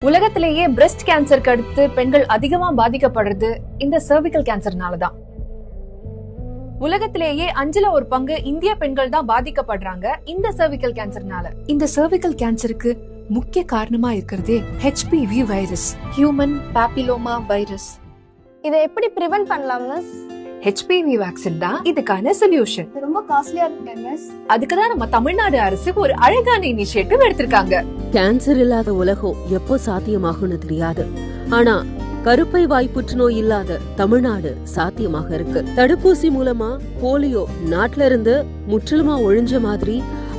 உலகத்திலேயே பிரஸ்ட் கேன்சருக்கு அடுத்து பெண்கள் அதிகமா பாதிக்கப்படுறது இந்த சர்விக்கல் கேன்சர்னாலதான். உலகத்திலேயே 5ல் 1 பங்கு இந்திய பெண்கள் தான் பாதிக்கப்படுறாங்க இந்த சர்விக்கல் கேன்சர்னால. இந்த சர்விக்கல் கேன்சருக்கு முக்கிய காரணமா இருக்கிறதே HPV virus, human papilloma virus. இதை எப்படி பிரிவென்ட் பண்ணலாம் மிஸ்? HPV வேக்சின் தான் இதுக்கான சொல்யூஷன். ரொம்ப காஸ்ட்லியா இருக்கு மிஸ். அதுக்குதான் நம்ம தமிழ்நாடு அரசு ஒரு அழகான இனிஷியேட்டிவ் எடுத்திருக்காங்க. கேன்சர் இல்லாத உலகம் எப்போ சாத்தியமாகும்னு தெரியாது, ஆனா கருப்பை வாய் புற்றுநோய் இல்லாத தமிழ்நாடு சாத்தியமாக இருக்கு. தடுப்பூசி மூலமா போலியோ நாட்டுல இருந்து முற்றிலுமா ஒழிஞ்ச மாதிரி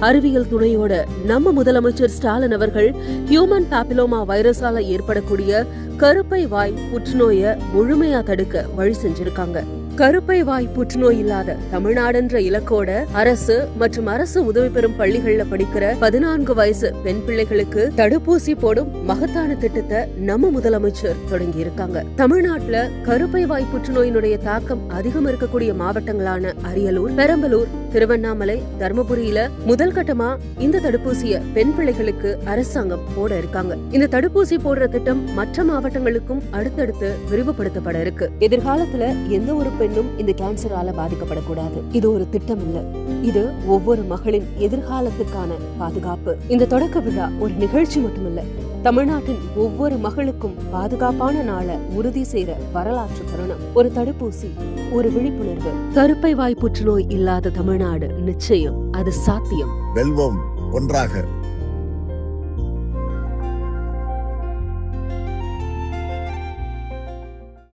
அறிவியல் துணையோட நம்ம முதலமைச்சர் ஸ்டாலின் அவர்கள் ஹியூமன் பாப்பிலோமா வைரஸால ஏற்படக்கூடிய கருப்பை வாய் புற்றுநோய முழுமையா தடுக்க வழி செஞ்சிருக்காங்க. கருப்பை வாய் புற்றுநோய் இல்லாத தமிழ்நாடுன்ற இலக்கோட அரசு மற்றும் அரசு உதவி பெறும் பள்ளிகள்ல படிக்கிற 14 வயசு பெண் பிள்ளைகளுக்கு தடுப்பூசி போடும் மகத்தான திட்டத்தை நம்ம முதலமைச்சர் தொடங்கி இருக்காங்க. தமிழ்நாட்டுல கருப்பை வாய் புற்றுநோயினுடைய தாக்கம் அதிகம் இருக்கக்கூடிய மாவட்டங்களான அரியலூர், பெரம்பலூர், திருவண்ணாமலை, தர்மபுரியில முதல் கட்டமா இந்த தடுப்பூசிய பெண் பிள்ளைகளுக்கு அரசாங்கம் போட இருக்காங்க. இந்த தடுப்பூசி போடுற திட்டம் மற்ற மாவட்டங்களுக்கும் அடுத்தடுத்து விரிவுபடுத்தப்பட இருக்கு. எதிர்காலத்துல எந்த ஒரு பெண்ணும் இந்த கேன்சரால பாதிக்கப்படக்கூடாது. இது ஒரு திட்டம் இல்ல, இது ஒவ்வொரு மகளின் எதிர்காலத்துக்கான பாதுகாப்பு. இந்த தொடக்க விழா ஒரு நிகழ்ச்சி மட்டுமில்ல, தமிழ்நாட்டின் ஒவ்வொரு மகளுக்கும் பாதுகாப்பான நாளை உறுதி செய்யற வரலாற்று தருணம். ஒரு தடுப்பூசி, ஒரு விழிப்புணர்வு. கருப்பை வாய் புற்றுநோய் இல்லாத தமிழ்நாடு நிச்சயம், அது சாத்தியம். வெல்வோம் ஒன்றாக.